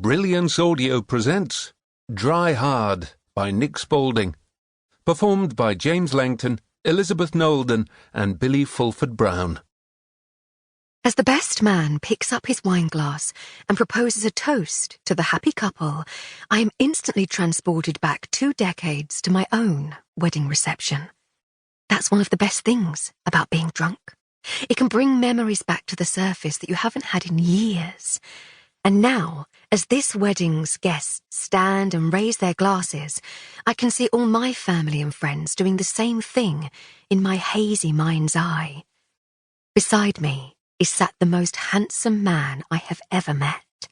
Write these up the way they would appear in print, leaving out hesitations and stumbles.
Brilliance Audio presents Dry Hard by Nick Spalding, performed by James Langton, Elizabeth Nolden, and Billy Fulford Brown. As the best man picks up his wineglass and proposes a toast to the happy couple, I am instantly transported back 2 decades to my own wedding reception. That's one of the best things about being drunk. It can bring memories back to the surface that you haven't had in years. And now, as this wedding's guests stand and raise their glasses, I can see all my family and friends doing the same thing in my hazy mind's eye. Beside me is sat the most handsome man I have ever met,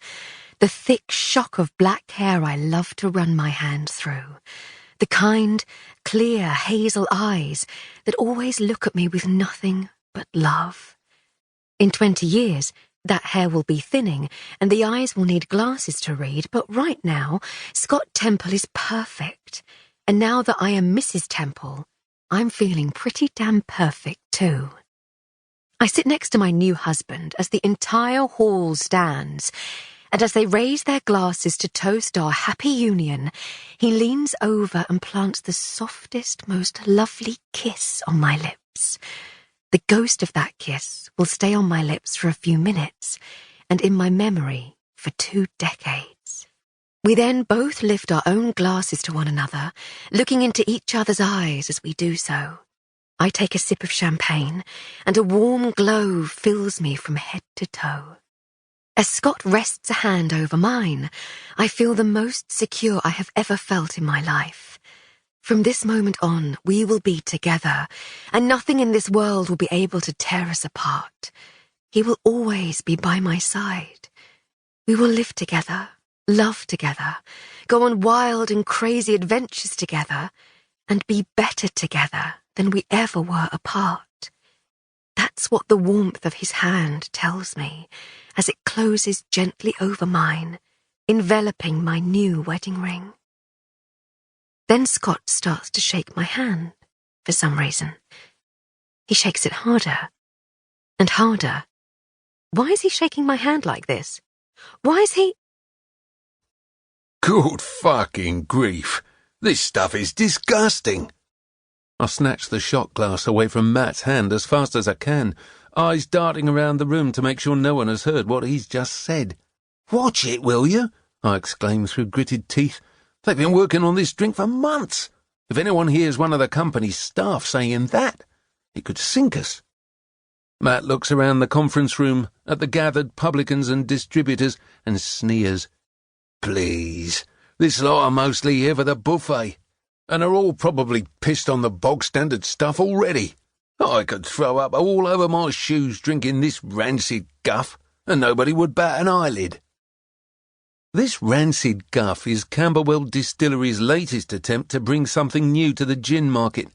the thick shock of black hair I love to run my hand through, the kind, clear hazel eyes that always look at me with nothing but love. In 20 years, that hair will be thinning and the eyes will need glasses to read, but right now, Scott Temple is perfect. And now that I am Mrs. Temple, I'm feeling pretty damn perfect too. I sit next to my new husband as the entire hall stands, and as they raise their glasses to toast our happy union, he leans over and plants the softest, most lovely kiss on my lips. The ghost of that kiss will stay on my lips for a few minutes, and in my memory for 2 decades. We then both lift our own glasses to one another, looking into each other's eyes as we do so. I take a sip of champagne, and a warm glow fills me from head to toe. As Scott rests a hand over mine, I feel the most secure I have ever felt in my life. From this moment on, we will be together, and nothing in this world will be able to tear us apart. He will always be by my side. We will live together, love together, go on wild and crazy adventures together, and be better together than we ever were apart. That's what the warmth of his hand tells me as it closes gently over mine, enveloping my new wedding ring. Then Scott starts to shake my hand, for some reason. He shakes it harder and harder. Why is he shaking my hand like this? Why is he... Good fucking grief. This stuff is disgusting. I snatch the shot glass away from Matt's hand as fast as I can, eyes darting around the room to make sure no one has heard what he's just said. Watch it, will you? I exclaim through gritted teeth. They've been working on this drink for months. If anyone hears one of the company's staff saying that, it could sink us. Matt looks around the conference room at the gathered publicans and distributors and sneers. Please, this lot are mostly here for the buffet, and are all probably pissed on the bog-standard stuff already. I could throw up all over my shoes drinking this rancid guff, and nobody would bat an eyelid. This rancid guff is Camberwell Distillery's latest attempt to bring something new to the gin market,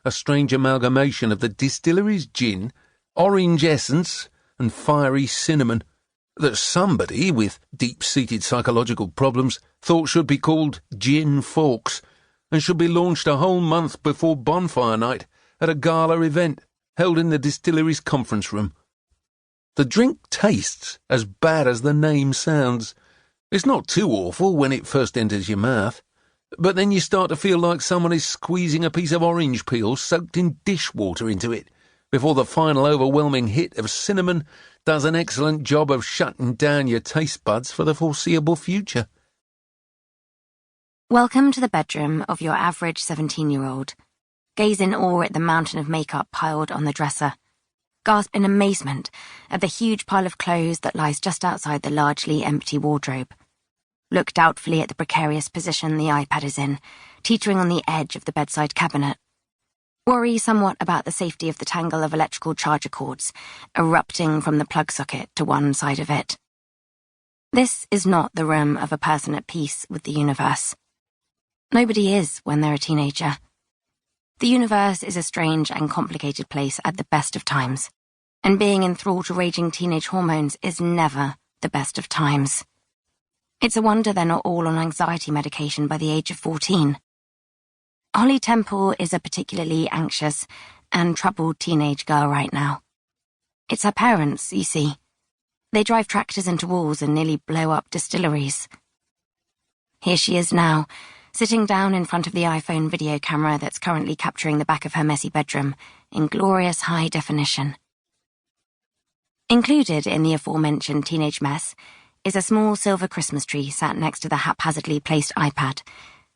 a strange amalgamation of the distillery's gin, orange essence, and fiery cinnamon that somebody with deep-seated psychological problems thought should be called Gin Forks and should be launched a whole month before bonfire night at a gala event held in the distillery's conference room. The drink tastes as bad as the name sounds. It's not too awful when it first enters your mouth, but then you start to feel like someone is squeezing a piece of orange peel soaked in dishwater into it before the final overwhelming hit of cinnamon does an excellent job of shutting down your taste buds for the foreseeable future. Welcome to the bedroom of your average 17-year-old. Gaze in awe at the mountain of makeup piled on the dresser. Gasp in amazement at the huge pile of clothes that lies just outside the largely empty wardrobe. Look doubtfully at the precarious position the iPad is in, teetering on the edge of the bedside cabinet. Worry somewhat about the safety of the tangle of electrical charger cords, erupting from the plug socket to one side of it. This is not the room of a person at peace with the universe. Nobody is when they're a teenager. The universe is a strange and complicated place at the best of times, and being enthralled to raging teenage hormones is never the best of times. It's a wonder they're not all on anxiety medication by the age of 14. Holly Temple is a particularly anxious and troubled teenage girl right now. It's her parents, you see. They drive tractors into walls and nearly blow up distilleries. Here she is now, sitting down in front of the iPhone video camera that's currently capturing the back of her messy bedroom in glorious high definition. Included in the aforementioned teenage mess is a small silver Christmas tree sat next to the haphazardly placed iPad,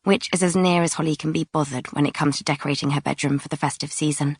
which is as near as Holly can be bothered when it comes to decorating her bedroom for the festive season.